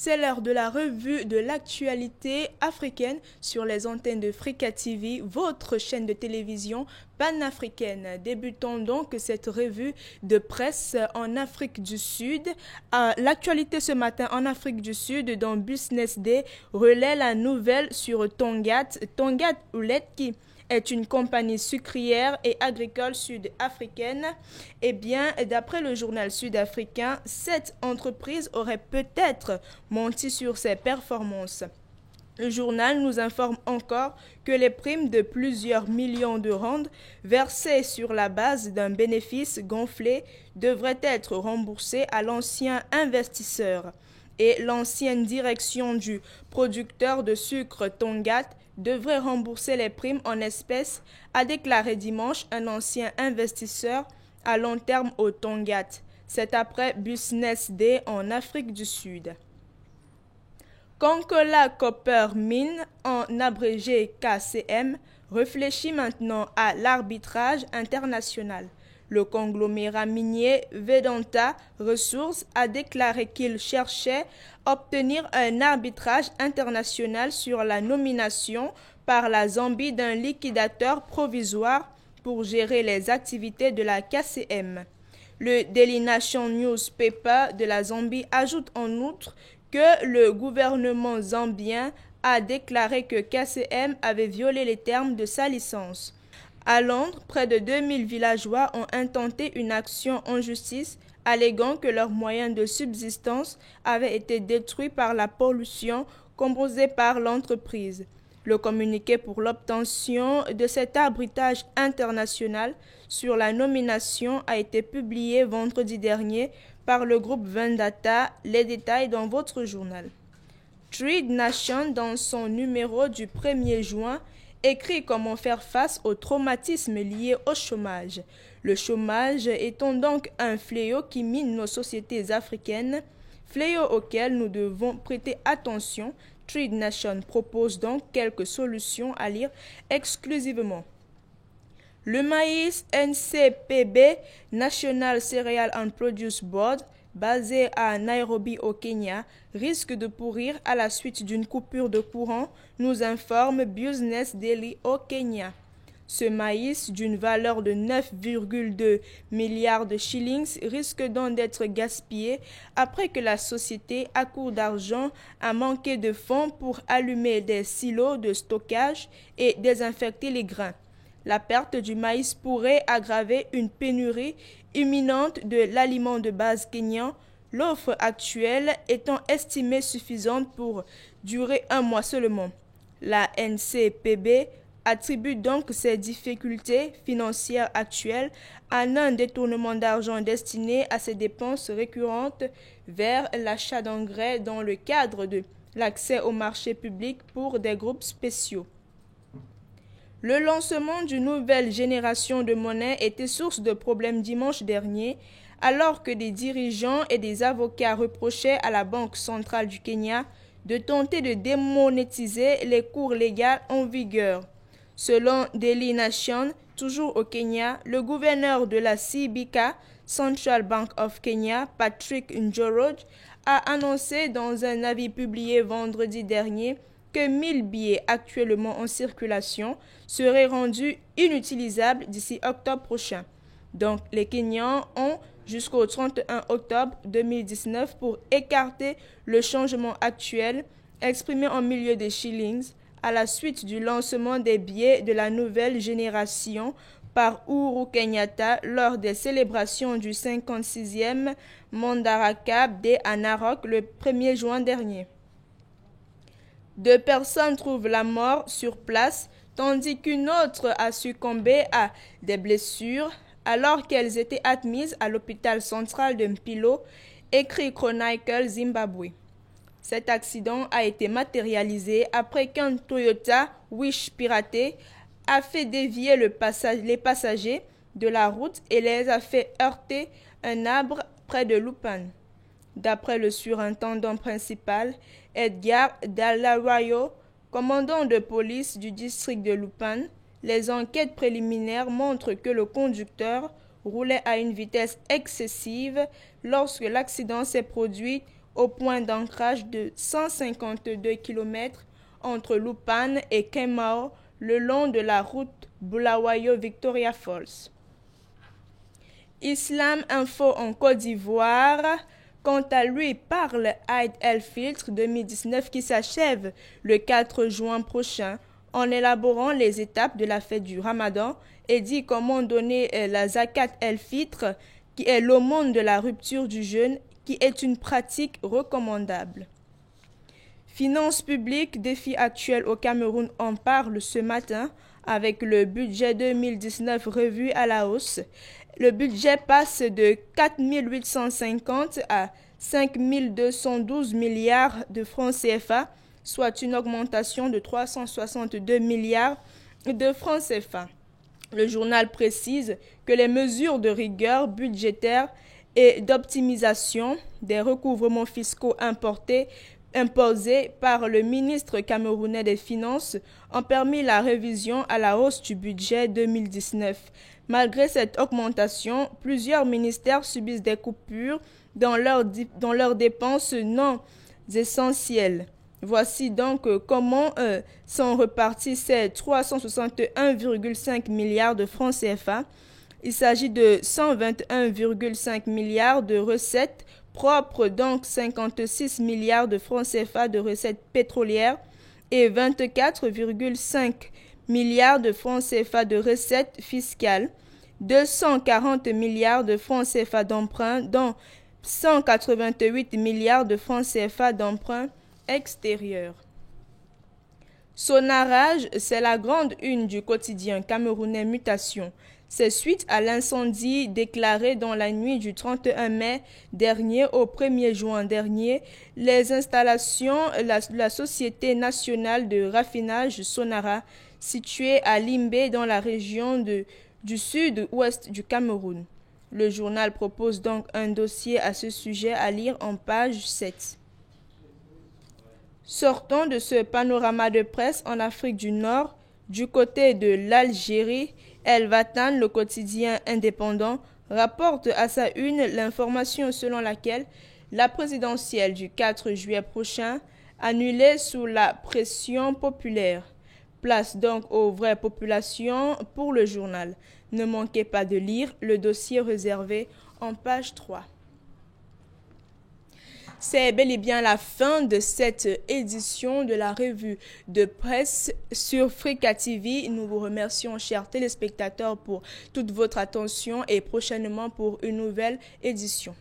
C'est l'heure de la revue de l'actualité africaine sur les antennes de Frika TV, votre chaîne de télévision panafricaine. Débutons donc cette revue de presse en Afrique du Sud. L'actualité ce matin en Afrique du Sud dans Business Day relaie la nouvelle sur Tongaat. Tongaat Uletki est une compagnie sucrière et agricole sud-africaine. Eh bien, d'après le journal sud-africain, cette entreprise aurait peut-être menti sur ses performances. Le journal nous informe encore que les primes de plusieurs millions de rands versées sur la base d'un bénéfice gonflé devraient être remboursées à l'ancien investisseur. Et l'ancienne direction du producteur de sucre Tongaat devrait rembourser les primes en espèces, a déclaré dimanche un ancien investisseur à long terme au Tongaat. C'est après Business Day en Afrique du Sud. Konkola Copper Mine, en abrégé KCM, réfléchit maintenant à l'arbitrage international. Le conglomérat minier Vedanta Resources a déclaré qu'il cherchait à obtenir un arbitrage international sur la nomination par la Zambie d'un liquidateur provisoire pour gérer les activités de la KCM. Le Daily Nation Newspaper de la Zambie ajoute en outre que le gouvernement zambien a déclaré que KCM avait violé les termes de sa licence. À Londres, près de 2000 villageois ont intenté une action en justice alléguant que leurs moyens de subsistance avaient été détruits par la pollution causée par l'entreprise. Le communiqué pour l'obtention de cet arbitrage international sur la nomination a été publié vendredi dernier par le groupe Vendata. Les détails dans votre journal. Trade Nation, dans son numéro du 1er juin, écrit comment faire face au traumatisme lié au chômage. Le chômage étant donc un fléau qui mine nos sociétés africaines, fléau auquel nous devons prêter attention. Trade Nation propose donc quelques solutions à lire exclusivement. Le maïs NCPB, National Cereal and Produce Board, basé à Nairobi au Kenya, risque de pourrir à la suite d'une coupure de courant, nous informe Business Daily au Kenya. Ce maïs, d'une valeur de 9,2 milliards de shillings, risque donc d'être gaspillé après que la société, à court d'argent, a manqué de fonds pour allumer des silos de stockage et désinfecter les grains. La perte du maïs pourrait aggraver une pénurie imminente de l'aliment de base kényan, l'offre actuelle étant estimée suffisante pour durer un mois seulement. La NCPB attribue donc ces difficultés financières actuelles à un détournement d'argent destiné à ces dépenses récurrentes vers l'achat d'engrais dans le cadre de l'accès au marché public pour des groupes spéciaux. Le lancement d'une nouvelle génération de monnaie était source de problèmes dimanche dernier, alors que des dirigeants et des avocats reprochaient à la Banque centrale du Kenya de tenter de démonétiser les cours légaux en vigueur. Selon Daily Nation, toujours au Kenya, le gouverneur de la CBK, Central Bank of Kenya, Patrick Njoroge, a annoncé dans un avis publié vendredi dernier que 1000 billets actuellement en circulation seraient rendus inutilisables d'ici octobre prochain. Donc, les Kenyans ont jusqu'au 31 octobre 2019 pour écarter le changement actuel exprimé en milieu des shillings à la suite du lancement des billets de la nouvelle génération par Uhuru Kenyatta lors des célébrations du 56e Madaraka Day à Narok le 1er juin dernier. 2 personnes trouvent la mort sur place, tandis qu'une autre a succombé à des blessures alors qu'elles étaient admises à l'hôpital central de Mpilo, écrit Chronicle Zimbabwe. Cet accident a été matérialisé après qu'un Toyota Wish piraté a fait dévier les passagers de la route et les a fait heurter un arbre près de Lupane. D'après le surintendant principal, Edgar Dallarayo, commandant de police du district de Lupane, les enquêtes préliminaires montrent que le conducteur roulait à une vitesse excessive lorsque l'accident s'est produit au point d'ancrage de 152 km entre Lupane et Kemao, le long de la route Bulawayo-Victoria Falls. Islam Info en Côte d'Ivoire, quant à lui, parle Eid el-Fitr 2019 qui s'achève le 4 juin prochain en élaborant les étapes de la fête du Ramadan et dit comment donner la zakat el-Fitr, qui est l'aumône de la rupture du jeûne, qui est une pratique recommandable. Finances publiques, défis actuels au Cameroun en parle ce matin avec le budget 2019 revu à la hausse. Le budget passe de 4 850 à 5 212 milliards de francs CFA, soit une augmentation de 362 milliards de francs CFA. Le journal précise que les mesures de rigueur budgétaire et d'optimisation des recouvrements fiscaux imposés par le ministre camerounais des Finances ont permis la révision à la hausse du budget 2019. Malgré cette augmentation, plusieurs ministères subissent des coupures dans leurs dépenses non essentielles. Voici donc comment sont repartis ces 361,5 milliards de francs CFA. Il s'agit de 121,5 milliards de recettes propres, donc 56 milliards de francs CFA de recettes pétrolières et 24,5 milliards de francs CFA de recettes fiscales, 240 milliards de francs CFA d'emprunts, dont 188 milliards de francs CFA d'emprunts extérieurs. Sonarage, c'est la grande une du quotidien camerounais Mutation. C'est suite à l'incendie déclaré dans la nuit du 31 mai dernier au 1er juin dernier, les installations de la Société nationale de raffinage Sonara, située à Limbé dans la région du sud-ouest du Cameroun. Le journal propose donc un dossier à ce sujet à lire en page 7. Sortons de ce panorama de presse en Afrique du Nord. Du côté de l'Algérie, El Watan, le quotidien indépendant, rapporte à sa une l'information selon laquelle la présidentielle du 4 juillet prochain, annulée sous la pression populaire. Place donc aux vraies populations pour le journal. Ne manquez pas de lire le dossier réservé en page 3. C'est bel et bien la fin de cette édition de la revue de presse sur Frika TV. Nous vous remercions, chers téléspectateurs, pour toute votre attention et prochainement pour une nouvelle édition.